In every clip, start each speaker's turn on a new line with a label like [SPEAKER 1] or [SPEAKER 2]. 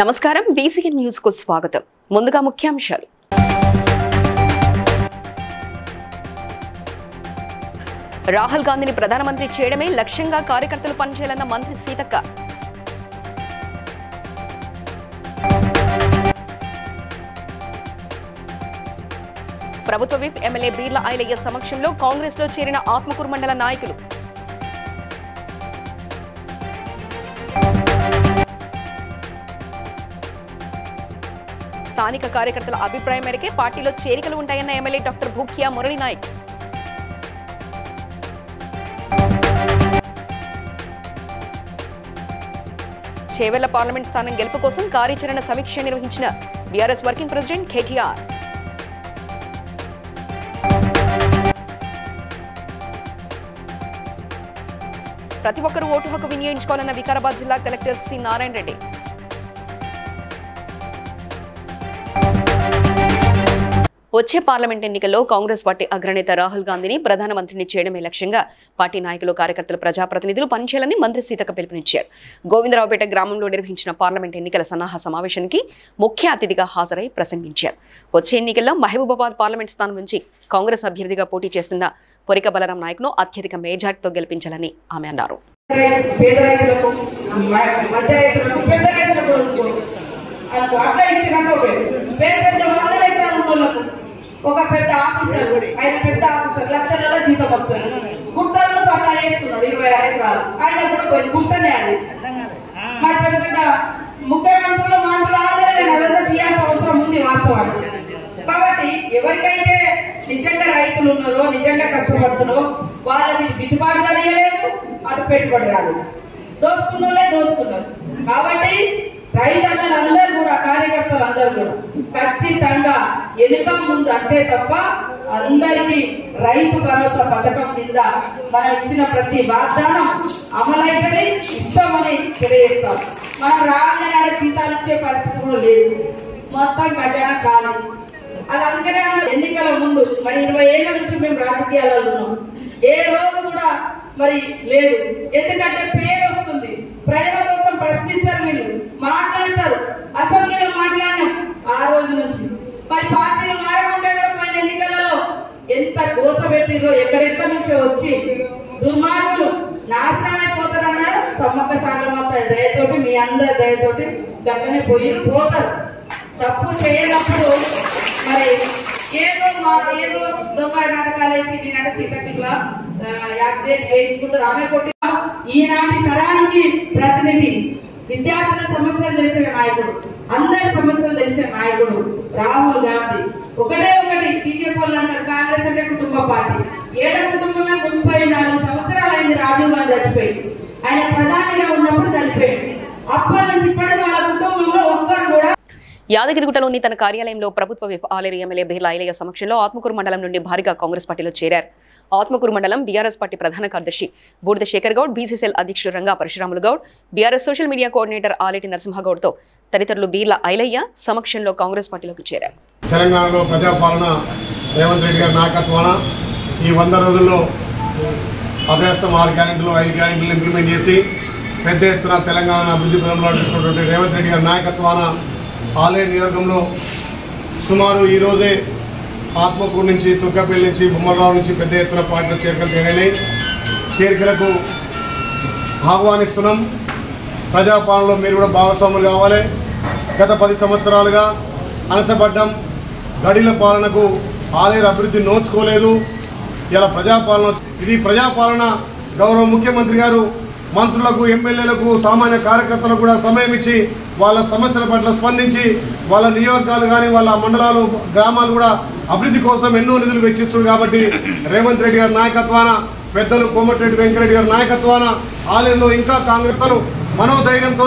[SPEAKER 1] నమస్కారం DCN news కు స్వాగతం. ముందుగా ముఖ్యాంశాలు. రాహుల్ గాంధీని ప్రధానమంత్రి చేయడమే లక్ష్యంగా కార్యకర్తలు పనిచేయాలన్న మంత్రి సీతక్క. ప్రభుత్వ విప్ ఎమ్మెల్యే బీర్ల ఐలయ్య సమక్షంలో కాంగ్రెస్ లో చేరిన ఆత్మకూరు మండల నాయకులు. స్థానిక కార్యకర్తల అభిప్రాయం మేరకే పార్టీలో చేరికలు ఉంటాయన్న MLA doctor Bhukya Murali Naik. Chevella parliament స్థానం గెలుపు కోసం కార్యాచరణ సమీక్ష నిర్వహించిన బీఆర్ఎస్ వర్కింగ్ ప్రెసిడెంట్ కేటీఆర్. ప్రతి ఒక్కరూ ఓటు హక్కు వినియోగించుకోవాలన్న వికారాబాద్ జిల్లా కలెక్టర్ సి నారాయణ రెడ్డి. వచ్చే పార్లమెంట్ ఎన్నికల్లో కాంగ్రెస్ పార్టీ అగ్రనేత రాహుల్ గాంధీని ప్రధానమంత్రిని చేయడమే లక్ష్యంగా పార్టీ నాయకులు, కార్యకర్తలు, ప్రజాప్రతినిధులు పనిచేయాలని మంత్రి సీతక్క పిలుపునిచ్చారు. గోవిందరావుపేట గ్రామంలో నిర్వహించిన పార్లమెంట్ ఎన్నికల సన్నాహ సమావేశానికి ముఖ్య అతిథిగా హాజరై ప్రసంగించారు. వచ్చే ఎన్నికల్లో మహబూబాబాద్ పార్లమెంట్ స్థానం నుంచి కాంగ్రెస్ అభ్యర్థిగా పోటీ చేస్తున్న పొరిక బలరాం నాయక్ను అత్యధిక మెజార్టీతో గెలిపించాలని ఆమె అన్నారు.
[SPEAKER 2] ఒక పెద్ద ఆఫీసర్ ఆయన పెద్ద ఆఫీసర్ లక్షలలో జీతం వస్తుంది. గుట్టలను పట్టా వేసుకున్నాడు 26 ఎకరాలు. ఆయన కూడా పోయింది గుట్టనే అది. మరి పెద్ద పెద్ద ముఖ్యమంత్రులు మంత్రులు అందరూ అదంతా తీయాల్సిన అవసరం ఉంది వాస్తవానికి. కాబట్టి ఎవరికైతే నిజంగా రైతులు ఉన్నారో, నిజంగా కష్టపడుతున్నారో వాళ్ళకి గిట్టుబాటు జరిగలేదు, అటు పెట్టుబడి రాదు. దోచుకున్నారు. కాబట్టి రైతన్నలందరూ కూడా, కార్యకర్తలు అందరూ కూడా ఖచ్చితంగా ఎన్నికల ముందు అంతే తప్ప అందరికీ రైతు భరోసా పథకం కింద మనం ఇచ్చిన ప్రతి వాగ్దానం అమలైతే ఇస్తామని తెలియజేస్తాం. మనం రాగానే జీతాలు ఇచ్చే పరిస్థితి కూడా లేదు, మొత్తం ఖజానా ఖాళీ. అది అందుకనే ఎన్నికల ముందు మరి 20 ఏళ్ల నుంచి మేము రాజకీయాలలో ఉన్నాం, ఏ రోజు కూడా మరి లేదు. ఎందుకంటే పేరు వస్తుంది, ప్రజల కోసం ప్రశ్నిస్తారు, వీళ్ళు మాట్లాడతారు. అసెంబ్లీలో మాట్లాడినాం ఆ రోజు నుంచి. మరి పార్టీలు మారకుండా కూడా పోయిన ఎన్నికలలో ఎంత గోస పెట్టిరో, ఎక్కడెక్కడి నుంచో వచ్చి దుర్మార్గులు నాశనం అయిపోతారన్నారు. సమ్మక్క సాగమక్క దయతోటి, మీ అందరి దయతోటి గట్టనే పోతారు. తప్పు చేయనప్పుడు మరి ఏదో దొంగ నాటకాలు వేసి నేనంటే సీతకిట్లా యాక్సిడెంట్ చేయించుకుంటుంది ఆమె కొట్టి. ఈనాటి తరానికి ప్రతినిధి, విద్యార్థుల సమస్యలు తెలిసిన నాయకుడు, అందరి సమస్యలు తెలిసిన నాయకుడు రాహుల్ గాంధీ. ఒకటి బీజేపీ వాళ్ళు అంటారు కాంగ్రెస్ అంటే కుటుంబ పార్టీ. ఏడ కుటుంబమే 34 సంవత్సరాలు అయింది రాజీవ్ గాంధీ చచ్చిపోయింది. ఆయన ప్రధానిగా ఉన్నప్పుడు చనిపోయింది. అప్పటి నుంచి ఇప్పటికి వాళ్ళ కుటుంబంలో ఒక్కరు కూడా.
[SPEAKER 1] యాదగిరిగుట్టలోని తన కార్యాలయంలో ప్రభుత్వ విప్ ఆలేరు ఎమ్మెల్యే బీర్ల ఐలయ్య సమక్షంలో ఆత్మకూరు మండలం నుండి భారీగా కాంగ్రెస్ పార్టీలో చేరారు. ఆత్మకూరు మండలం బీఆర్ఎస్ పార్టీ ప్రధాన కార్యదర్శి బూడిద శేఖర్ గౌడ్, బీసీసీఎల్ అధ్యక్షుడు Ranga Parasuramulu Goud, BRS social media coordinator Aleti నరసింహగౌడ్తో తదితరులు బీర్ల ఐలయ్య సమక్షంలో కాంగ్రెస్ పార్టీలోకి చేరారు.
[SPEAKER 3] తెలంగాణలో ప్రజాపాలన రేవంత్ రెడ్డి గారి నాయకత్వాన ఈ 100 రోజుల్లో అభ్యాసం 6 గ్యారెంటీలు 5 గ్యారెంటీలు ఇంప్లిమెంట్ చేసి పెద్ద ఎత్తున తెలంగాణ అభివృద్ధి పదంలో నడుస్తున్నటువంటి రేవంత్ రెడ్డి గారి నాయకత్వాన ఆలేరు నియోజకంలో సుమారు ఈరోజే ఆత్మకూరు నుంచి, తుర్కపల్లి నుంచి, బొమ్మలరావు నుంచి పెద్ద ఎత్తున పార్టీలో చేరికలు జరిగినాయి. చేరికలకు ఆహ్వానిస్తున్నాం. ప్రజాపాలనలో మీరు కూడా భాగస్వాములు కావాలి. గత 10 సంవత్సరాలుగా అణచబడ్డం, గడిల పాలనకు ఆలేరు అభివృద్ధి నోచుకోలేదు. ఇలా ప్రజాపాలన, ఇది ప్రజాపాలన. గౌరవ ముఖ్యమంత్రి గారు మంత్రులకు, ఎమ్మెల్యేలకు, సామాన్య కార్యకర్తలకు కూడా సమయం ఇచ్చి వాళ్ళ సమస్యల పట్ల స్పందించి వాళ్ళ నియోజకాలు కానీ వాళ్ళ మండలాలు, గ్రామాలు కూడా అభివృద్ధి కోసం ఎన్నో నిధులు వెచ్చిస్తున్నారు. కాబట్టి రేవంత్ రెడ్డి గారి నాయకత్వాన, పెద్దలు కోమటిరెడ్డి వెంకరెడ్డి గారి నాయకత్వాన ఆలేరులో ఇంకా కాంగ్రెస్లు మనోధైర్యంతో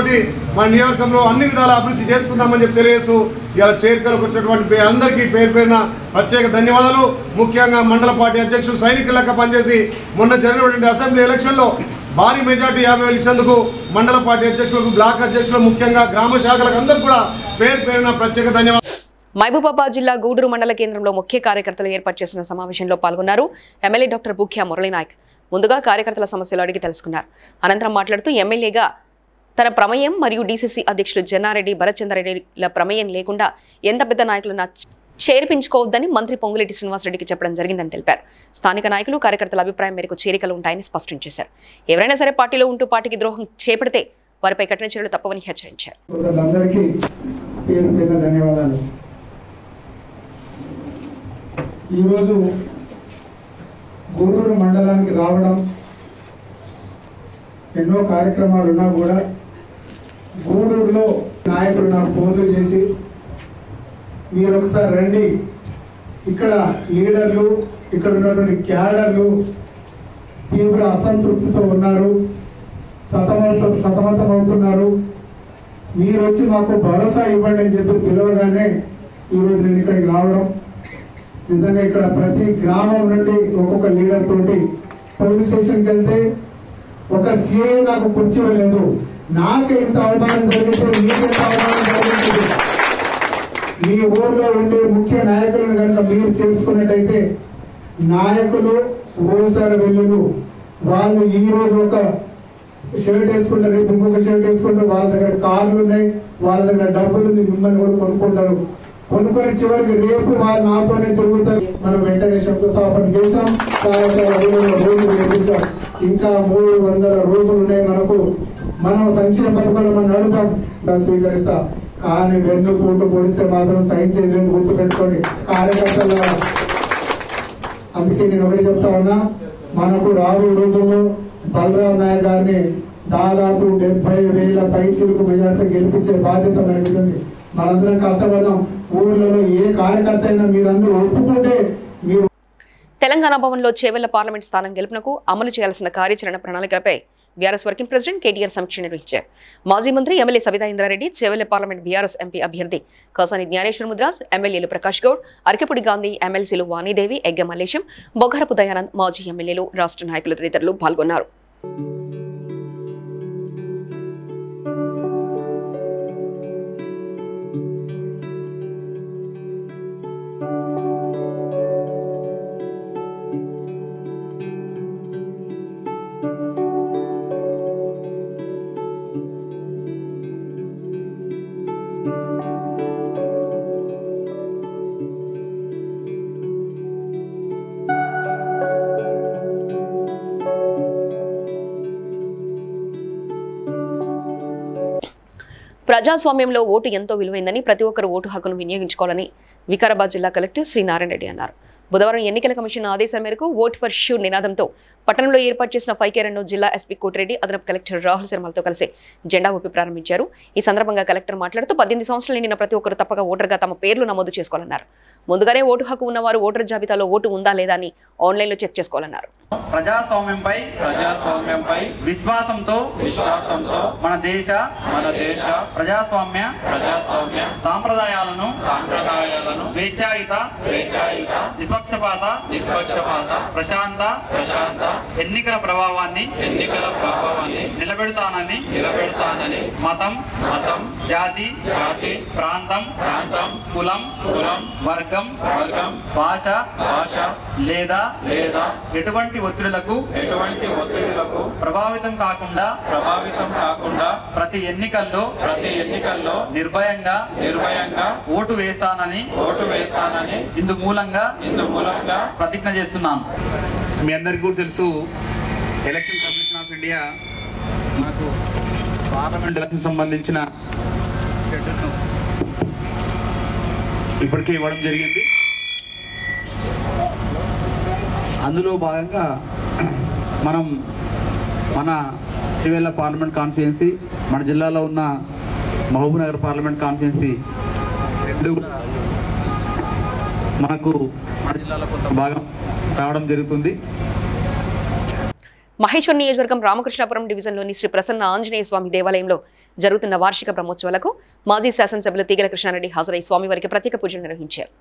[SPEAKER 3] మన నియోజకంలో అన్ని విధాల అభివృద్ధి చేసుకుందామని చెప్పి తెలియజేస్తూ ఇలా చేరికలకు వచ్చినటువంటి అందరికీ పేరు పేరున ప్రత్యేక ధన్యవాదాలు. ముఖ్యంగా మండల పార్టీ అధ్యక్షుడు సైనికుల లెక్క పనిచేసి మొన్న జరిగినటువంటి అసెంబ్లీ ఎలక్షన్లో భారీ మెజార్టీ 50,000 ఇచ్చేందుకు మండల పార్టీ అధ్యక్షులకు, బ్లాక్ అధ్యక్షులు, ముఖ్యంగా గ్రామ శాఖలకు అందరికీ కూడా పేరు పేరున ప్రత్యేక ధన్యవాదాలు.
[SPEAKER 1] మహబూబాబాద్ జిల్లా గూడూరు మండల కేంద్రంలో ముఖ్య కార్యకర్తలు ఏర్పాటు చేసిన సమావేశంలో పాల్గొన్నారు ఎమ్మెల్యే డాక్టర్ భూక్యా మురళీ నాయక్. ముందుగా కార్యకర్తల సమస్యలు అడిగి తెలుసుకున్నారు. అనంతరం మాట్లాడుతూ ఎమ్మెల్యేగా తన ప్రమేయం మరియు డీసీసీ అధ్యక్షులు జన్నారెడ్డి భరత్చంద్రారెడ్డిల ప్రమేయం లేకుండా ఎంత పెద్ద నాయకులను చేర్పించుకోవద్దని మంత్రి పొంగులేటి శ్రీనివాసరెడ్డికి చెప్పడం జరిగిందని తెలిపారు. స్థానిక నాయకులు కార్యకర్తల అభిప్రాయం మేరకు చేరికలు ఉంటాయని స్పష్టం చేశారు. ఎవరైనా సరే పార్టీలో ఉంటూ పార్టీకి ద్రోహం చేపడితే వారిపై కఠిన చర్యలు తప్పవని హెచ్చరించారు.
[SPEAKER 4] ఈరోజు గూడూరు మండలానికి రావడం ఎన్నో కార్యక్రమాలు ఉన్నా కూడా గూడూరులో నాయకులు నాకు ఫోన్లు చేసి మీరు ఒకసారి రండి, ఇక్కడ లీడర్లు ఇక్కడ ఉన్నటువంటి క్యాడర్లు తీవ్ర అసంతృప్తితో ఉన్నారు, సతమతమవుతున్నారు, మీరు వచ్చి మాకు భరోసా ఇవ్వండి అని చెప్పి పిలవగానే ఈరోజు నేను ఇక్కడికి రావడం. నిజంగా ఇక్కడ ప్రతి గ్రామం నుండి ఒక్కొక్క లీడర్ తోటి పోలీస్ స్టేషన్కి వెళ్తే ఒక సీఐ నాకు కూర్చోలేదు, నాకు ఇంత అవమానం జరిగితే మీకు ఎంత అవమానం జరిగింది. మీ ఊర్లో ఉండే ముఖ్య నాయకులను కనుక మీరు చేసుకున్నట్టయితే నాయకులు ఊసర వెల్లులు వాళ్ళు ఈ రోజు ఒక షర్ట్ వేసుకుంటారు, రేపు ఇంకొక షర్ట్ వేసుకుంటారు, వాళ్ళ దగ్గర కార్లు ఉన్నాయి, వాళ్ళ దగ్గర డబ్బులు మిమ్మల్ని కూడా కొనుక్కుంటారు. కొనుక్కొని చివరికి రేపు వాళ్ళు నాతోనే తిరుగుతారు. మనం వెంటనే శంకుస్థాపన చేశాం, రోజులు నిర్మించాం. ఇంకా 300 రోజులు ఉన్నాయి మనకు. మనం సంక్షేమ పథకాలు మనం అడుగుతాం, స్వీకరిస్తాం. కానీ వెన్నుపోటు పొడిస్తే మాత్రం సైన్ చేయలేదు, గుర్తుపెట్టుకోండి కార్యకర్తల. అందుకే నేను ఒకటి చెప్తా ఉన్నా, మనకు రాబోయే రోజుల్లో బలరాం నాయక్ గారిని దాదాపు 70,000 పైచిలకు మెజార్టీ గెలిపించే బాధ్యత మనకుంది. మనందరం కష్టపడదాం. ఊర్లలో ఏ కార్యకర్త అయినా మీరందరూ ఒప్పుకుంటే మీరు.
[SPEAKER 1] తెలంగాణ భవన్లో చేవెళ్ల పార్లమెంట్ స్థానం గెలుపునకు అమలు చేయాల్సిన కార్యాచరణ ప్రణాళికలపై బీఆర్ఎస్ వర్కింగ్ ప్రెసిడెంట్ కేటీఆర్ సమీక్ష నిర్వహించారు. మాజీ మంత్రి MLA Sabitha Indra Reddy, Chevella parliament BRS MP అభ్యర్థి కాసాని జ్ఞానేశ్వర్ ముద్రాజ్, ఎమ్మెల్యేలు ప్రకాష్ గౌడ్, అరకెపుడి గాంధీ, ఎమ్మెల్సీలు వాణిదేవి, ఎగ్గ మల్లేశం, బొగ్గరపు దయానంద్, మాజీ ఎమ్మెల్యేలు, రాష్ట్ర నాయకులు తదితరులు పాల్గొన్నారు. ప్రజాస్వామ్యంలో ఓటు ఎంతో విలువైందని ప్రతి ఒక్కరు ఓటు హక్కును వినియోగించుకోవాలని వికారాబాద్ జిల్లా కలెక్టర్ శ్రీ నారాయణ రెడ్డి అన్నారు. బుధవారం ఎన్నికల కమిషన్ ఆదేశాల మేరకు ఓట్ ఫర్ ష్యూర్ నినాదంతో పట్టణంలో ఏర్పాటు చేసిన 5K2 జిల్లా ఎస్పీ కోటిరెడ్డి, అదనపు కలెక్టర్ రాహుల్ శర్మలతో కలిసి జెండా ఊపి ప్రారంభించారు. ఈ సందర్భంగా కలెక్టర్ మాట్లాడుతూ 18 సంవత్సరాలు నిండిన ప్రతి ఒక్కరు తప్పక ఓటర్గా తమ పేర్లు నమోదు చేసుకోవాలన్నారు. ముందుగానే ఓటు హక్కు ఉన్నవారు ఓటర్ జాబితాలో ఓటు ఉందా లేదా అని ఆన్లైన్లో చెక్ చేసుకోవాలన్నారు.
[SPEAKER 5] ప్రజాస్వామ్యంపై విశ్వాసంతో మన దేశ ప్రజాస్వామ్య సాంప్రదాయాలను స్వేచ్ఛాయుత నిష్పక్షపాత ప్రశాంత ఎన్నికల ప్రభావాన్ని నిలబెడతానని మతం జాతి ప్రాంతం కులం వర్గం భాష లేదా ఎటువంటి ఒత్తిడులకు ప్రభావితం కాకుండా ప్రతి ఎన్నికల్లో నిర్భయంగా ఓటు వేస్తానని ఇందు మూలంగా ప్రతిజ్ఞ చేస్తున్నాను.
[SPEAKER 6] మీ అందరికీ కూడా తెలుసు, ఎలక్షన్ కమిషన్ ఆఫ్ ఇండియా మనకు పార్లమెంట్ ఎలక్షన్ సంబంధించిన షెడ్యూల్ను ఇప్పటికే ఇవ్వడం జరిగింది. అందులో భాగంగా మనం మన చేవెళ్ల పార్లమెంట్ కాన్స్టిట్యుయెన్సీ, మన జిల్లాలో ఉన్న మహబూబ్నగర్ పార్లమెంట్ కాన్స్టిట్యుయెన్సీ రెండు మనకు మన జిల్లాలో కొంత భాగం రావడం జరుగుతుంది.
[SPEAKER 1] మహేశ్వర్ నియోజకవర్గం రామకృష్ణాపురం డివిజన్లోని శ్రీ ప్రసన్న ఆంజనేయ స్వామి దేవాలయంలో జరుగుతున్న వార్షిక బ్రహ్మోత్సవాలకు మాజీ శాసనసభ్యులు తీగల కృష్ణారెడ్డి హాజరై స్వామివారికి ప్రత్యేక పూజలు నిర్వహించారు.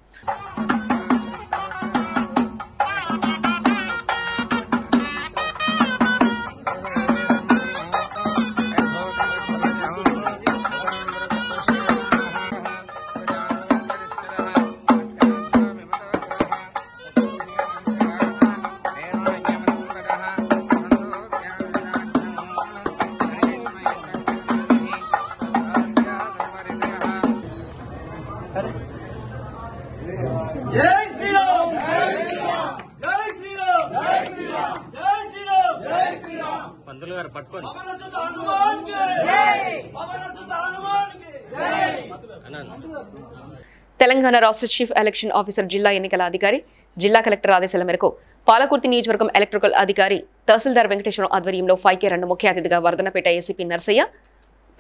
[SPEAKER 1] తెలంగాణ రాష్ట్ర చీఫ్ ఎలక్షన్ ఆఫీసర్ జిల్లా ఎన్నికల అధికారి జిల్లా కలెక్టర్ ఆదేశాల మేరకు పాలకుర్తి నియోజకవర్గం ఎలక్ట్రికల్ అధికారి తహసీల్దార్ వెంకటేశ్వరం ఆధ్వర్యంలో 5K రన్ ముఖ్య అతిథిగా వర్ధనపేట ఏసీపీ నర్సయ్య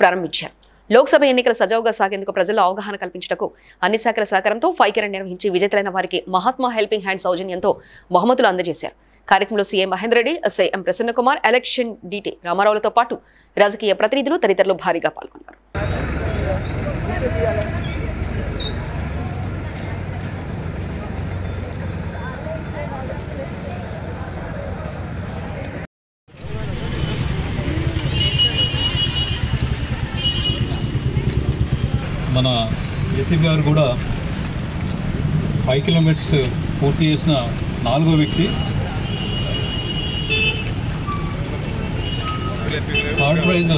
[SPEAKER 1] ప్రారంభించారు. లోక్సభ ఎన్నికలు సజావుగా సాగేందుకు ప్రజల్లో అవగాహన కల్పించటకు అన్ని శాఖల సహకారంతో 5K రన్ నిర్వహించి విజేతలైన వారికి మహాత్మా హెల్పింగ్ హ్యాండ్ సౌజన్యంతో బహుమతులు అందజేశారు. కార్యక్రమంలో CM Mahender Reddy, SI M Prasanna Kumar, election DT రామారావులతో పాటు రాజకీయ ప్రతినిధులు తదితరులు భారీగా పాల్గొన్నారు.
[SPEAKER 7] మన ఏసీపీ గారు కూడా 5 కిలోమీటర్స్ పూర్తి చేసిన 4వ వ్యక్తి. థర్డ్ ప్రైజ్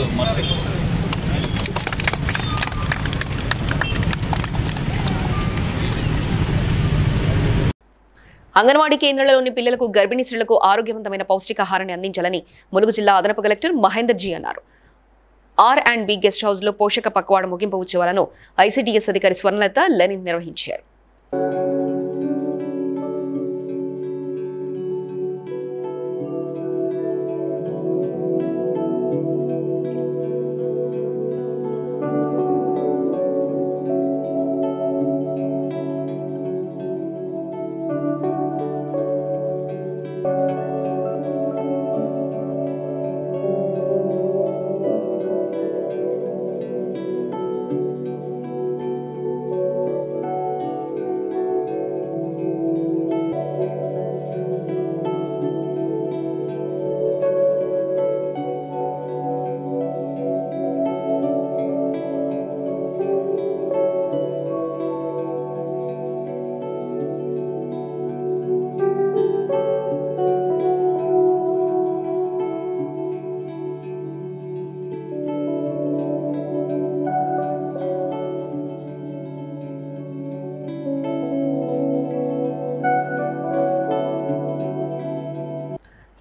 [SPEAKER 1] అంగన్వాడీ కేంద్రాలలోని పిల్లలకు, గర్భిణీ స్త్రీలకు ఆరోగ్యవంతమైన పౌష్టికాహారాన్ని అందించాలని ములుగు జిల్లా అదనపు కలెక్టర్ మహేందర్ జీ అన్నారు. R&B గెస్ట్ హౌస్ లో పోషక పక్వాడ ముగింపు ఉత్సవాలను ICDS అధికారి స్వర్ణలత లెనిన్ నిర్వహించారు.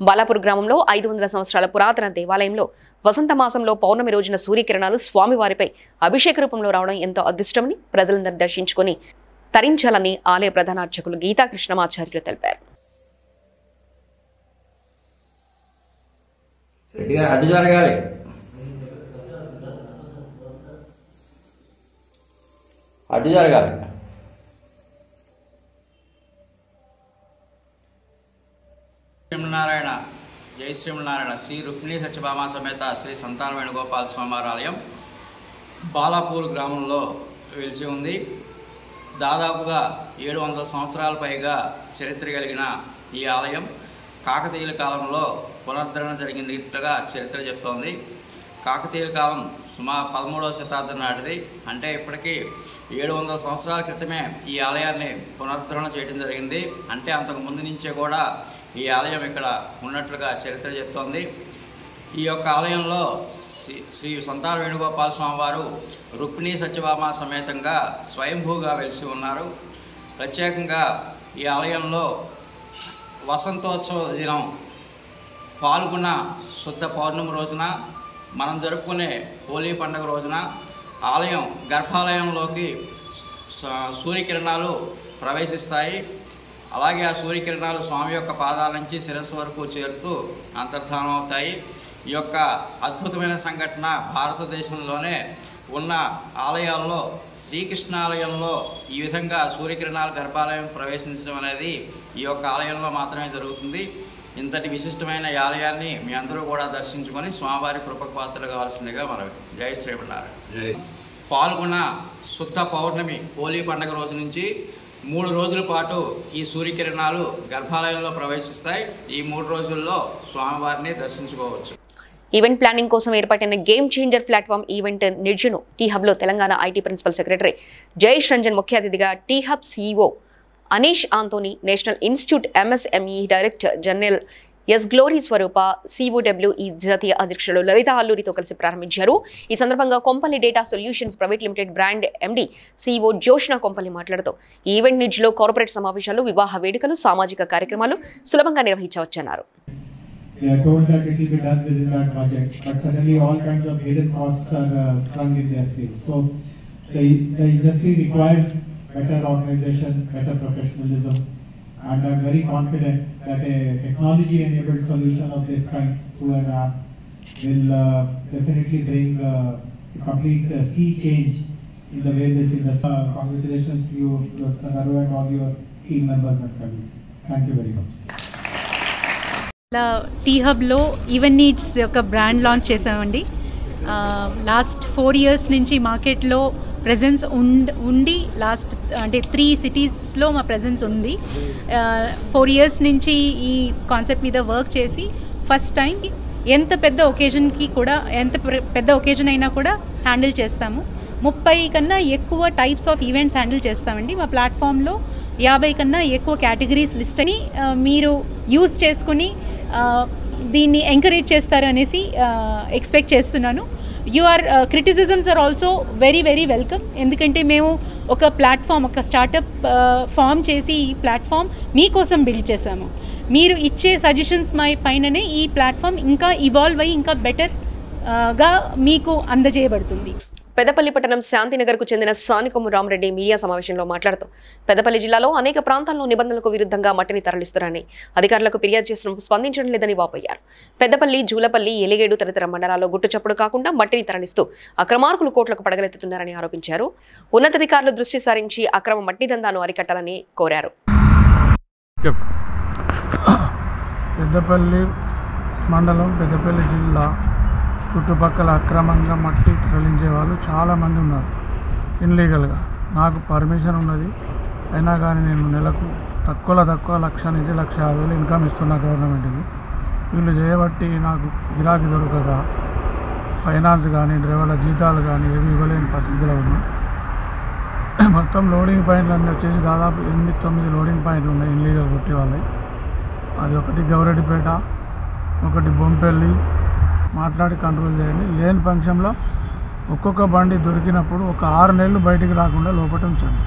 [SPEAKER 1] బాలాపూర్ గ్రామంలో 500 సంవత్సరాల పురాతన దేవాలయంలో వసంత మాసంలో పౌర్ణమి రోజున సూర్యకిరణాలు స్వామివారిపై అభిషేక రూపంలో రావడం ఎంతో అదృష్టమని ప్రజలందరూ దర్శించుకుని తరించాలని ఆలయ ప్రధాన అర్చకులు గీతా కృష్ణమాచార్యులు తెలిపారు.
[SPEAKER 8] శ్రీమన్నారాయణ జై శ్రీమన్నారాయణ. శ్రీ రుక్మిణీ సత్యభామ సమేత శ్రీ సంతాన వేణుగోపాల స్వామివారి ఆలయం బాలాపూర్ గ్రామంలో వెలిసి ఉంది. దాదాపుగా 700 సంవత్సరాల పైగా చరిత్ర కలిగిన ఈ ఆలయం కాకతీయుల కాలంలో పునరుద్ధరణ జరిగినట్లుగా చరిత్ర చెప్తోంది. కాకతీయుల కాలం సుమారు 13వ శతాబ్దం నాటిది. అంటే ఇప్పటికీ 700 సంవత్సరాల క్రితమే ఈ ఆలయాన్ని పునరుద్ధరణ చేయడం జరిగింది. అంటే అంతకు ముందు నుంచే కూడా ఈ ఆలయం ఇక్కడ ఉన్నట్లుగా చరిత్ర చెప్తోంది. ఈ యొక్క ఆలయంలో శ్రీ సంతాన వేణుగోపాల స్వామివారు రుక్మిణీ సత్యభామ సమేతంగా స్వయంభూగా వెలిసి ఉన్నారు. ప్రత్యేకంగా ఈ ఆలయంలో వసంతోత్సవ దినం పాల్గొన్న శుద్ధ పౌర్ణమి రోజున మనం జరుపుకునే హోలీ పండుగ రోజున ఆలయం గర్భాలయంలోకి సూర్యకిరణాలు ప్రవేశిస్తాయి. అలాగే ఆ సూర్యకిరణాలు స్వామి యొక్క పాదాల నుంచి శిరస్సు వరకు చేరుతూ అంతర్ధానం అవుతాయి. ఈ యొక్క అద్భుతమైన సంఘటన భారతదేశంలోనే ఉన్న ఆలయాల్లో శ్రీకృష్ణ ఆలయంలో ఈ విధంగా సూర్యకిరణాలు గర్భాలయం ప్రవేశించడం అనేది ఈ యొక్క ఆలయంలో మాత్రమే జరుగుతుంది. ఇంతటి విశిష్టమైన ఈ ఆలయాన్ని మీ అందరూ కూడా దర్శించుకొని స్వామివారి కృపకు పాత్రలు కావాల్సిందిగా మనవి. జై శ్రీమన్నారాయణ. పాల్గొన్న శుద్ధ పౌర్ణమి హోలీ పండుగ రోజు నుంచి 3 రోజుల పాటు ఈ సూర్యకిరణాలు గర్భాలయంలో ప్రవేశిస్తాయి. ఈ 3 రోజుల్లో స్వామివారిని దర్శించుకోవచ్చు.
[SPEAKER 1] ఈవెంట్ ప్లానింగ్ కోసం ఏర్పాటైన గేమ్ చేంజర్ ప్లాట్ఫామ్ ఈవెంట్ నిర్జును టీ హబ్లో Telangana IT principal secretary Jayesh Ranjan ముఖ్య అతిథిగా T hub CEO Aneesh Anthony, national institute MSME director general S Glory Swaroopa, COWE జాతీయ అధ్యక్షులు లలిత అల్లూరితో కలిసి ప్రారంభించారు. ఈ సందర్భంగా Kompalli data solutions private limited brand MD CEO Joshna Kompalli మాట్లాడుతూ ఈవెంట్ నిడ్జ్లో కార్పొరేట్ సమావేశాలు, వివాహ వేడుకలు, సామాజిక కార్యక్రమాలు సులభంగా నిర్వహించవచ్చన్నారు.
[SPEAKER 9] They are told that it will be done within that budget, but suddenly all kinds of hidden costs are sprung in their face. So the industry requires better organization, better professionalism, and I'm very confident that a technology-enabled solution of this kind through an app will definitely bring a complete sea change in the way this industry. Congratulations to you, Dr. Garu, and all your team members and colleagues. Thank you very much.
[SPEAKER 10] T హబ్లో event needs ఒక brand launch చేసామండి. Last 4 years నుంచి మార్కెట్లో presence ఉండి last అంటే 3 cities-లో మా presence ఉంది. 4 years నుంచి ఈ కాన్సెప్ట్ మీద వర్క్ చేసి ఫస్ట్ టైం ఎంత పెద్ద ఒకేజన్ అయినా కూడా హ్యాండిల్ చేస్తాము. 30 కన్నా ఎక్కువ టైప్స్ ఆఫ్ ఈవెంట్స్ హ్యాండిల్ చేస్తామండి. మా ప్లాట్ఫామ్లో 50 కన్నా ఎక్కువ కేటగిరీస్ లిస్ట్ అని మీరు యూజ్ చేసుకుని దీన్ని ఎంకరేజ్ చేస్తారు అనేసి ఎక్స్పెక్ట్ చేస్తున్నాను. Criticisms are also very very welcome. ఎందుకంటే మేము ఒక ప్లాట్ఫామ్, ఒక స్టార్టప్ ఫామ్ చేసి ఈ ప్లాట్ఫామ్ మీకోసం బిల్డ్ చేశాము. మీరు ఇచ్చే సజెషన్స్ పైననే ఈ ప్లాట్ఫామ్ ఇంకా ఇవాల్వ్ అయ్యి ఇంకా బెటర్గా మీకు అందజేయబడుతుంది.
[SPEAKER 1] పెద్దపల్లి పట్టణం శాంతినగర్కు చెందిన సానికొమ్ము రామరెడ్డి మీడియా సమావేశంలో మాట్లాడుతూ పెద్దపల్లి జిల్లాలో అనేక ప్రాంతాల్లో నిబంధనలకు విరుద్ధంగా మట్టిని తరలిస్తున్నారని అధికారులకు ఫిర్యాదు చేసిన స్పందించడం లేదని వాపోయారు. పెద్దపల్లి, జూలపల్లి, ఎలిగేడు తదితర మండలాల్లో గుట్టుచప్పుడు కాకుండా మట్టిని తరలిస్తూ అక్రమార్కులు కోట్లకు పడగలెత్తుతున్నారని ఆరోపించారు. ఉన్నతాధికారులు దృష్టి సారించి అక్రమ మట్టి దందాను అరికట్టాలని కోరారు.
[SPEAKER 11] పెద్దపల్లి మండలం, పెద్దపల్లి జిల్లా చుట్టుపక్కల అక్రమంగా మట్టి తరలించే వాళ్ళు చాలామంది ఉన్నారు ఇన్లీగల్గా. నాకు పర్మిషన్ ఉన్నది, అయినా కానీ నేను నెలకు తక్కువ 1,00,000 నుంచి 1,50,000 ఇన్కమ్ ఇస్తున్నా గవర్నమెంట్కి. వీళ్ళు చేయబట్టి నాకు గిరాకీ దొరకక ఫైనాన్స్ కానీ డ్రైవర్ల జీతాలు కానీ ఏమి ఇవ్వలేని పరిస్థితిలో ఉన్నాయి. మొత్తం లోడింగ్ పాయింట్లు అన్నీ వచ్చేసి దాదాపు 8-9 లోడింగ్ పాయింట్లు ఉన్నాయి ఇన్లీగల్ కొట్టే వాళ్ళవి. అది ఒకటి గౌరెడ్డిపేట, ఒకటి బొంపెల్లి. మాట్లాడి కంట్రోల్ చేయండి. లేని పక్షంలో ఒక్కొక్క బండి దొరికినప్పుడు ఒక 6 నెలలు బయటికి రాకుండా లోపల ఉంచండి.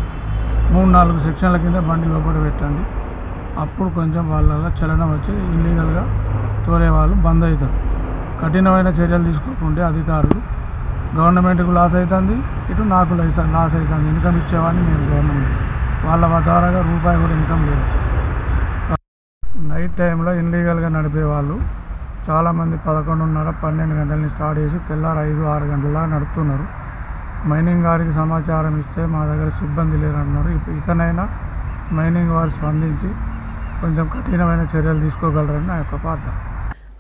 [SPEAKER 11] 3-4 సెక్షన్ల కింద బండి లోపల పెట్టండి. అప్పుడు కొంచెం వాళ్ళ చలనం వచ్చి ఇల్లీగల్గా తోలే వాళ్ళు బంద్ అవుతారు. కఠినమైన చర్యలు తీసుకోకుంటే అధికారులు గవర్నమెంట్కు లాస్ అవుతుంది, ఇటు నాకు లాస్ అవుతుంది. ఇన్కమ్ ఇచ్చేవాడిని నేను గవర్నమెంట్, వాళ్ళ ద్వారాగా రూపాయి కూడా ఇన్కమ్ లేదు. నైట్ టైంలో ఇన్లీగల్గా నడిపే వాళ్ళు చాలామంది 11:30-12 గంటలని స్టార్ట్ చేసి తెల్లారు 5-6 గంటల నడుపుతున్నారు. మైనింగ్ గారికి సమాచారం ఇస్తే మా దగ్గర సిబ్బంది లేరన్నారు. ఇకనైనా మైనింగ్ వారు స్పందించి కొంచెం కఠినమైన చర్యలు తీసుకోగలరని నా యొక్క ప్రార్థన.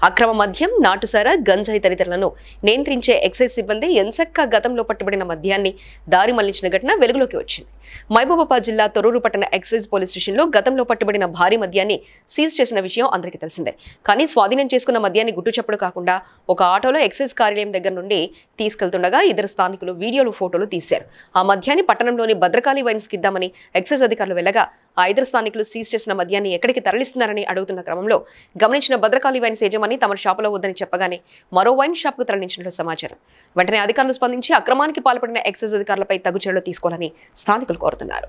[SPEAKER 1] అక్రమ మద్యం, నాటుసారా, గంజాయి తదితరులను నియంత్రించే ఎక్సైజ్ సిబ్బంది ఎంచక్కా గతంలో పట్టుబడిన మద్యాన్ని దారి మళ్లించిన ఘటన వెలుగులోకి వచ్చింది. మహబూబాబాద్ జిల్లా తొర్రూరు పట్టణ ఎక్సైజ్ పోలీస్ స్టేషన్లో గతంలో పట్టుబడిన భారీ మద్యాన్ని సీజ్ చేసిన విషయం అందరికీ తెలిసిందే. కానీ స్వాధీనం చేసుకున్న మద్యాన్ని గుట్టుచప్పుడు కాకుండా ఒక ఆటోలో ఎక్సైజ్ కార్యాలయం దగ్గర నుండి తీసుకెళ్తుండగా 2 స్థానికులు వీడియోలు, ఫోటోలు తీశారు. ఆ మద్యాన్ని పట్టణంలోని భద్రకాళి వైన్స్కి ఇద్దామని ఎక్సైజ్ అధికారులు వెళ్ళగా ఆ 5 స్థానికులు సీజ్ చేసిన మద్యాన్ని ఎక్కడికి తరలిస్తున్నారని అడుగుతున్న క్రమంలో గమనించిన భద్రకాళి వైన్స్ యజమాని తమ షాపులో వద్దని చెప్పగానే మరో వైన్ షాప్కు తరలించినట్లు సమాచారం. వెంటనే అధికారులు స్పందించి అక్రమానికి పాల్పడిన ఎక్సైజ్ అధికారులపై తగు చర్యలు తీసుకోవాలని స్థానికులు కోరుతున్నారు.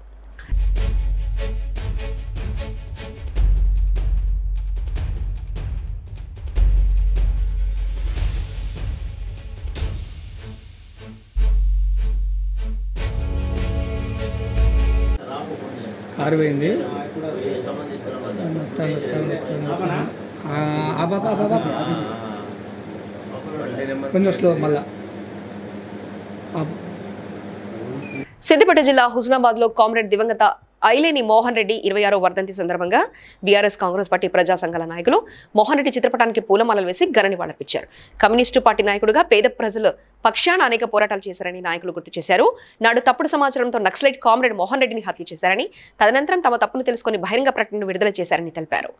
[SPEAKER 12] కారు పోయింది. కొంచెం స్లో మళ్ళా.
[SPEAKER 1] సిద్దిపేట జిల్లా హుస్నాబాద్ లో కామ్రేడ్ దివంగత ఐలేని మోహన్ రెడ్డి 26వ వర్ధంతి సందర్భంగా బీఆర్ఎస్ కాంగ్రెస్ పార్టీ ప్రజా సంఘాల నాయకులు మోహన్ రెడ్డి చిత్రపటానికి పూలమాలలు వేసి ఘన నివాళులర్పించారు. కమ్యూనిస్టు పార్టీ నాయకుడిగా పేద ప్రజలు పక్షాన అనేక పోరాటాలు చేశారని నాయకులు గుర్తు చేశారు. నాడు తప్పుడు సమాచారంతో నక్సలైట్ కామ్రేడ్ మోహన్ రెడ్డిని హత్య చేశారని, తదనంతరం తమ తప్పును తెలుసుకుని బహిరంగ ప్రకటనను విడుదల చేశారని తెలిపారు.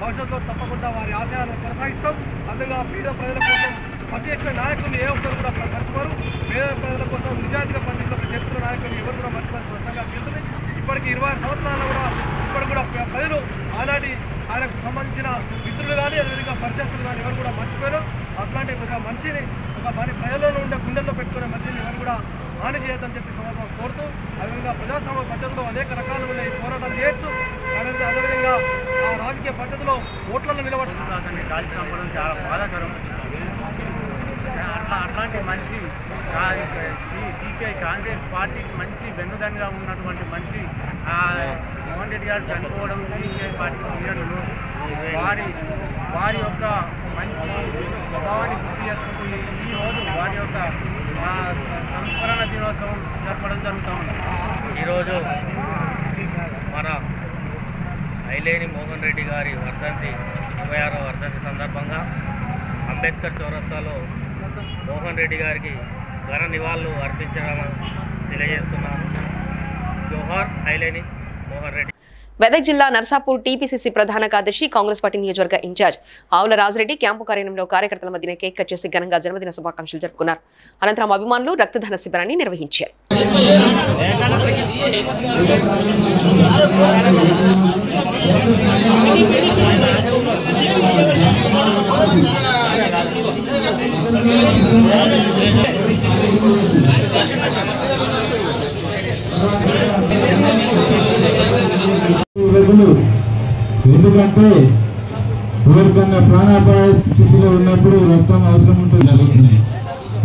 [SPEAKER 13] భవిష్యత్తులో తప్పకుండా వారి ఆశయాలను కొనసాగిస్తాం. అందుగా పేద ప్రజల కోసం పనిచేసిన నాయకులు ఏ ఒక్కరు కూడా మర్చిపోరు. పేద ప్రజల కోసం నిజాయితీగా పనిచేసిన చరిత్ర నాయకులు ఎవరు కూడా మర్చిపోయి స్పష్టంగా తెలుస్తుంది. ఇప్పటికి 26 సంవత్సరాలు కూడా ఇప్పటికి కూడా ప్రజలు ఆనాటి ఆయనకు సంబంధించిన మిత్రులు కానీ అదేవిధంగా పరిచయస్తులు కానీ ఎవరు కూడా మర్చిపోయారు. అట్లాంటి ఒక మనిషిని ఒక ప్రజల్లో ఉండే గుండెల్లో పెట్టుకునే మనిషిని ఎవరు కూడా హాని చేయొద్దని చెప్పి సందర్భంగా కోరుతూ, అదేవిధంగా ప్రజాస్వామ్య పద్ధతిలో అనేక రకాలు ఉన్నాయి, పోరాటాలు చేయొచ్చు. అదేవిధంగా ఆ రాజకీయ పద్ధతిలో ఓట్లను నిలబడుతుంది. చాలా బాధాకరం.
[SPEAKER 14] అట్లాంటి మంచి సిపిఐ కాంగ్రెస్ పార్టీకి మంచి వెన్నుదన్నుగా ఉన్నటువంటి మనిషి మోహన్ రెడ్డి గారు చనిపోవడం సిపిఐ పార్టీకి లీడర్లు వారి యొక్క మంచి స్వభావాన్ని గుర్తు చేసుకుంటూ ఈరోజు వారి యొక్క సంస్మరణ దినోత్సవం జరపడం జరుగుతూ ఉంది.
[SPEAKER 15] ఈరోజు మన ఐలేని మోహన్ రెడ్డి గారి వర్ధంతి 26వ వర్ధంతి సందర్భంగా అంబేద్కర్ చౌరస్తాలో మోహన్ రెడ్డి గారికి ఘన నివాళులు అర్పించడం తెలియజేస్తున్నాను. జోహార్ ఐలేని మోహన్ రెడ్డి.
[SPEAKER 1] మెదక్ జిల్లా నర్సాపూర్ టీపీసీసీ ప్రధాన కార్యదర్శి కాంగ్రెస్ పార్టీ నియోజకవర్గ ఇన్ఛార్జ్ ఆవుల రాజరెడ్డి క్యాంపు కార్యాలయంలో కార్యకర్తల మధ్యన కేక్ కట్ చేసి ఘనంగా జన్మదిన శుభాకాంక్షలు జరుపుకున్నారు. అనంతరం అభిమానులు రక్తదాన శిబిరాన్ని నిర్వహించారు.
[SPEAKER 16] ఎందుకంటే ఎవరికన్నా ప్రాణాపాయ స్థితిలో ఉన్నప్పుడు రక్తం అవసరం ఉంటుంది.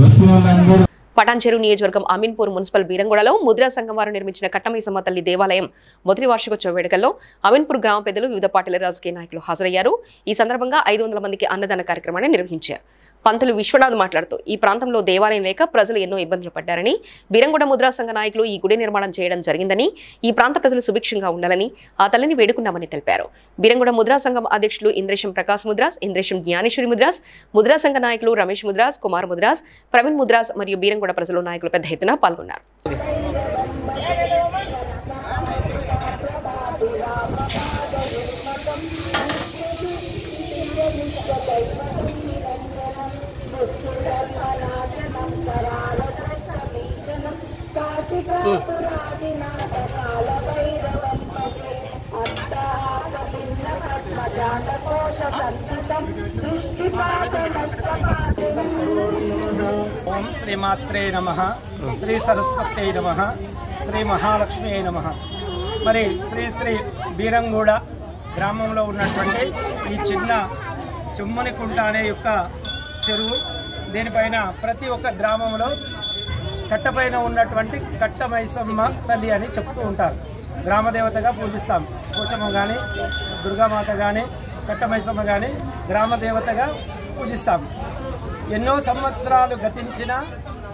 [SPEAKER 16] వచ్చిన వాళ్ళందరూ
[SPEAKER 1] పటాన్ చెరువు నియోజకవర్గం అమీన్పూర్ మున్సిపల్ బీరంగూడలో ముద్రా సంఘం వారు నిర్మించిన కట్టమైసమ్మ తల్లి దేవాలయం మొదటి వార్షికోత్సవ వేడుకల్లో అమీన్పూర్ గ్రామ పెద్దలు వివిధ పార్టీల రాజకీయ నాయకులు హాజరయ్యారు. ఈ సందర్భంగా 500 మందికి అన్నదాన కార్యక్రమాన్ని నిర్వహించారు. పంతులు విశ్వనాథ్ మాట్లాడుతూ ఈ ప్రాంతంలో దేవాలయం లేక ప్రజలు ఎన్నో ఇబ్బందులు పడ్డారని, బీరంగూడ ముద్రా సంఘ నాయకులు ఈ గుడి నిర్మాణం చేయడం జరిగిందని, ఈ ప్రాంత ప్రజలు సుభిక్షంగా ఉండాలని ఆ తల్లిని వేడుకున్నామని తెలిపారు. బీరంగూడ ముద్రా సంఘం అధ్యక్షులు ఇంద్రేశం ప్రకాశ్ ముద్రాస్, ఇంద్రేశం జ్ఞానేశ్వరి ముద్రాస్, ముద్రా సంఘ నాయకులు రమేష్ ముద్రాస్, కుమార్ ముద్రాస్, ప్రవీణ్ ముద్రాస్ మరియు బీరంగూడ ప్రజలు నాయకులు పెద్ద ఎత్తున పాల్గొన్నారు.
[SPEAKER 17] ఓం శ్రీమాత్రే నమః, శ్రీ సరస్వత్యై నమః, శ్రీ మహాలక్ష్మి నమః. మరి శ్రీ బీరంగూడ గ్రామంలో ఉన్నటువంటి ఈ చిన్న చుమ్మనికుంట అనే యొక్క చెరువు, దీనిపైన ప్రతి ఒక్క గ్రామంలో కట్టపైన ఉన్నటువంటి కట్టమైసమ్మ తల్లి అని చెప్తూ ఉంటారు. గ్రామదేవతగా పూజిస్తాం. పోచమ్మ కానీ, దుర్గామాత కానీ, కట్టమైసమ్మ కానీ గ్రామదేవతగా పూజిస్తాం. ఎన్నో సంవత్సరాలు గతించిన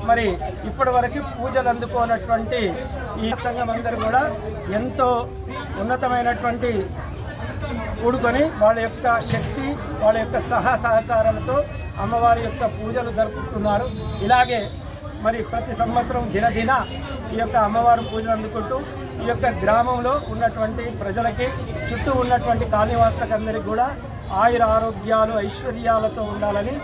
[SPEAKER 17] మరి ఇప్పటి వరకు పూజలు అందుకోనటువంటి ఈ సంఘం అందరూ కూడా ఎంతో ఉన్నతమైనటువంటి కూడుకొని వాళ్ళ యొక్క శక్తి, వాళ్ళ యొక్క సహకారాలతో అమ్మవారి యొక్క పూజలు జరుపుతున్నారు. ఇలాగే మరి ప్రతి సంవత్సరం దినదిన ఈ యొక్క అమ్మవారి పూజలు అందుకుంటూ ఈ యొక్క గ్రామంలో ఉన్నటువంటి ప్రజలకి, చుట్టూ ఉన్నటువంటి కాలనీవాసులకు అందరికీ కూడా ఆయుర ఆరోగ్యాలు ఐశ్వర్యాలతో ఉండాలని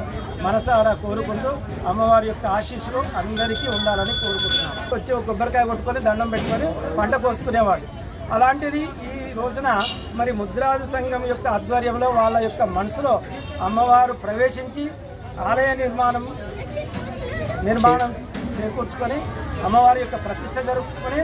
[SPEAKER 17] మనసారా కోరుకుంటూ అమ్మవారి యొక్క ఆశీస్సులు అందరికీ ఉండాలని కోరుకుంటున్నాను. వచ్చి ఒక కొబ్బరికాయ కొట్టుకొని దండం పెట్టుకొని పంట కోసుకునేవాడు. అలాంటిది ఈ రోజున మరి ముద్రాజ సంఘం యొక్క ఆధ్వర్యంలో వాళ్ళ యొక్క మనసులో అమ్మవారు ప్రవేశించి ఆలయ నిర్మాణం చేకూర్చుకొని అమ్మవారి యొక్క ప్రతిష్ట జరుపుకొని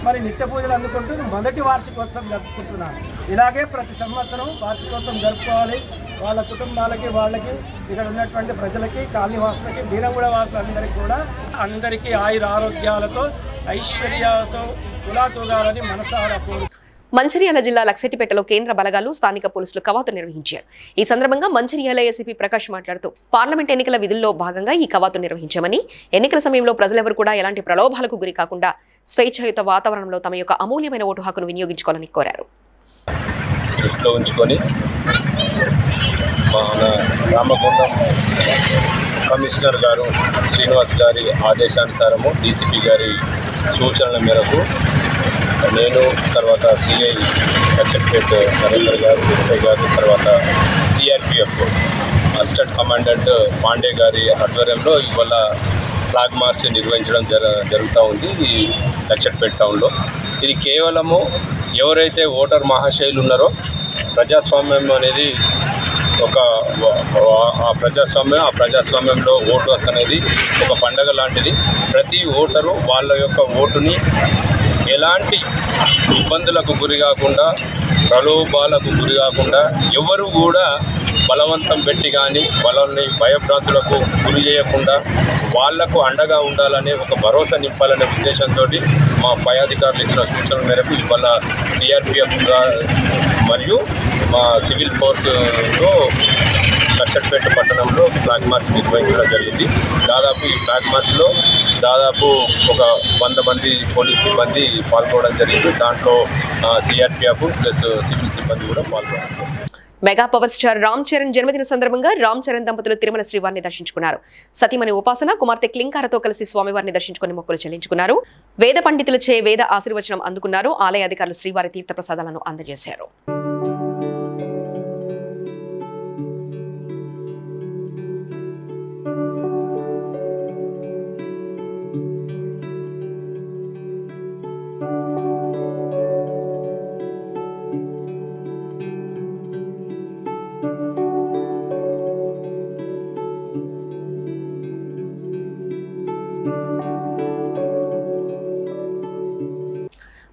[SPEAKER 17] మరి నిత్య పూజలు అందుకుంటూ మొదటి వార్షికోత్సవం జరుపుకుంటున్నాను. ఇలాగే ప్రతి సంవత్సరం వార్షికోత్సవం జరుపుకోవాలి. వాళ్ళ కుటుంబాలకి, వాళ్ళకి, ఇక్కడ ఉన్నటువంటి ప్రజలకి, కాలనీవాసులకి, బీరంగూడ వాసులందరికీ కూడా అందరికీ ఆయుర ఆరోగ్యాలతో ఐశ్వర్యాలతో తులాతూగాలని మనసారా కోరు.
[SPEAKER 1] మంచిర్యాల జిల్లా లక్సెట్టిపేటలో కేంద్ర బలగాలు, స్థానిక పోలీసులు కవాతు నిర్వహించారు. ఈ సందర్భంగా మంచిర్యాల ఏసీపీ ప్రకాష్ మాట్లాడుతూ పార్లమెంట్ ఎన్నికల విధుల్లో భాగంగా ఈ కవాతు నిర్వహించామని, ఎన్నికల సమయంలో ప్రజలెవరూ కూడా ఎలాంటి ప్రలోభాలకు గురి కాకుండా స్వేచ్ఛాయుత వాతావరణంలో తమ యొక్క అమూల్యమైన ఓటు హక్కును వినియోగించుకోవాలని కోరారు.
[SPEAKER 18] దృష్టిలో ఉంచుకొని మన రామగుండం కమిషనర్ గారు శ్రీనివాస్ గారి ఆదేశానుసారము, డీసీపీ గారి సూచనల మేరకు నేను, తర్వాత సిఐ లక్ష్మీపేట నరేందర్ గారు, ఎస్ఐ గారు, తర్వాత సిఆర్పిఎఫ్ అసిస్టెంట్ కమాండెంట్ పాండే గారి ఆధ్వర్యంలో ఇవాళ ఫ్లాగ్ మార్చ్ నిర్వహించడం జరుగుతూ ఉంది ఈ లక్ష్మీపేట టౌన్లో. ఇది కేవలము ఎవరైతే ఓటర్ మహాశయులు ఉన్నారో ప్రజాస్వామ్యం అనేది ఒక ప్రజాస్వామ్యంలో ఓటు హక్కు అనేది ఒక పండగ లాంటిది. ప్రతి ఓటరు వాళ్ళ యొక్క ఓటుని ఎలాంటి ఇబ్బందులకు గురి కాకుండా, ప్రలోభాలకు గురి కాకుండా, ఎవరు కూడా బలవంతం పెట్టి కానీ వాళ్ళని భయభ్రాంతులకు గురి చేయకుండా వాళ్లకు అండగా ఉండాలనే ఒక భరోసా నింపాలనే ఉద్దేశంతో మా పై అధికారులు ఇచ్చిన సూచనల మేరకు ఇవాళ సిఆర్పిఎఫ్ మరియు మా సివిల్ ఫోర్స్తో లక్షట్పేట పట్టణంలో ఫ్లాగ్ మార్చ్ నిర్వహించడం జరిగింది. దాదాపు ఈ ఫ్లాగ్ మార్చ్లో దాదాపు ఒక 100 మంది పోలీస్ సిబ్బంది పాల్గొనడం జరిగింది. దాంట్లో సిఆర్పిఎఫ్ ప్లస్ సివిల్ సిబ్బంది కూడా పాల్గొన్నారు.
[SPEAKER 1] Mega power star Ram Charan జన్మదిన సందర్భంగా రామ్ చరణ్ దంపతులు తిరుమల శ్రీవారిని దర్శించుకున్నారు. సతీమణి ఉపాసన కుమార్తె క్లింకారతో కలిసి స్వామివారిని దర్శించుకుని మొక్కులు చెల్లించుకున్నారు. వేద పండితులచే వేద ఆశీర్వచనం అందుకున్నారు. ఆలయ అధికారులు శ్రీవారి తీర్థ ప్రసాదాలను అందజేశారు.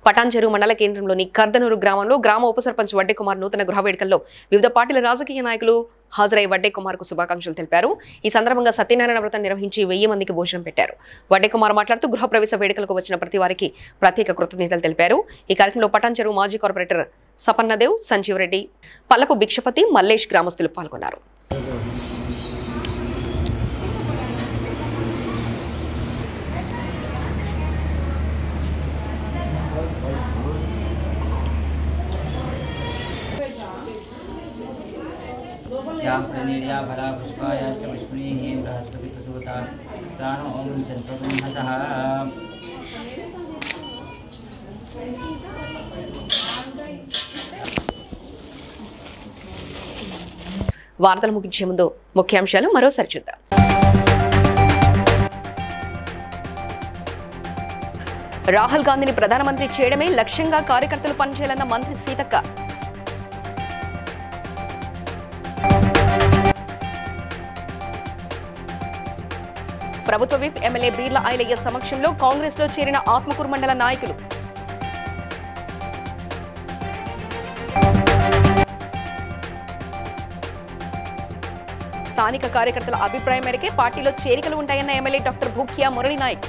[SPEAKER 1] పటాన్చెరు మండల కేంద్రంలోని కర్దనూరు గ్రామంలో గ్రామ ఉప సర్పంచ్ వడ్డే కుమార్ నూతన గృహ వేడుకల్లో వివిధ పార్టీల రాజకీయ నాయకులు హాజరై వడ్డే కుమార్ కు శుభాకాంక్షలు తెలిపారు. ఈ సందర్భంగా సత్యనారాయణ వ్రతం నిర్వహించి 1000 మందికి భోజనం పెట్టారు. వడ్డే కుమార్ మాట్లాడుతూ గృహప్రవేశ వేడుకలకు వచ్చిన ప్రతి వారికి ప్రత్యేక కృతజ్ఞతలు తెలిపారు. ఈ కార్యక్రమంలో పటాన్చెరు మాజీ కార్పొరేటర్ సపన్నదేవ్, సంజీవ్ రెడ్డి, పల్లపు భిక్షపతి, మల్లేష్ గ్రామస్తులు పాల్గొన్నారు.
[SPEAKER 19] प्रणीर्या भरा पुष्पायाश्च पुष्पिणीः बृहस्पति प्रसूता स्थानो ओम चन्द्रगुंहसः
[SPEAKER 1] వార్తలు ముగించే ముందు ముఖ్యాంశాలు మరోసారి చూద్దాం. రాహుల్ గాంధీని ప్రధానమంత్రి చేయడమే లక్ష్యంగా కార్యకర్తలు పనిచేయాలన్న మంత్రి సీతక్క. ప్రభుత్వ విప్ ఎమ్మెల్యే బీర్ల ఐలయ్య సమక్షంలో కాంగ్రెస్ లో చేరిన ఆత్మకూరు మండల నాయకులు. స్థానిక కార్యకర్తల అభిప్రాయం మేరకే పార్టీలో చేరికలు ఉంటాయన్న MLA doctor Bhukya Murali Naik.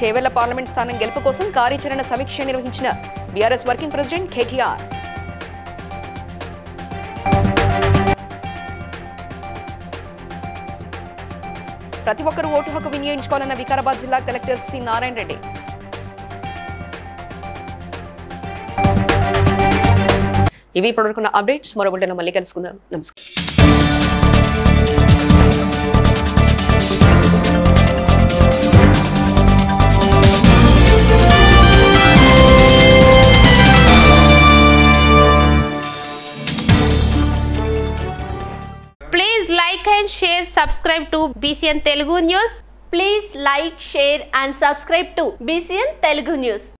[SPEAKER 1] Chevella parliament స్థానం గెలుపు కోసం కార్యాచరణ సమీక్ష నిర్వహించిన బీఆర్ఎస్ వర్కింగ్ ప్రెసిడెంట్ కేటీఆర్. ప్రతి ఒక్కరూ ఓటు హక్కు వినియోగించుకోవాలన్న వికారాబాద్ జిల్లా కలెక్టర్ సి నారాయణ రెడ్డి. ఇవి ఇప్పటివరకున్న అప్డేట్స్. మరో బులెటిన్లో మళ్ళీ కలుసుకుందాం. నమస్కారం.
[SPEAKER 20] Please like and share, subscribe to BCN Telugu News.
[SPEAKER 21] Please like, share and subscribe to BCN Telugu News.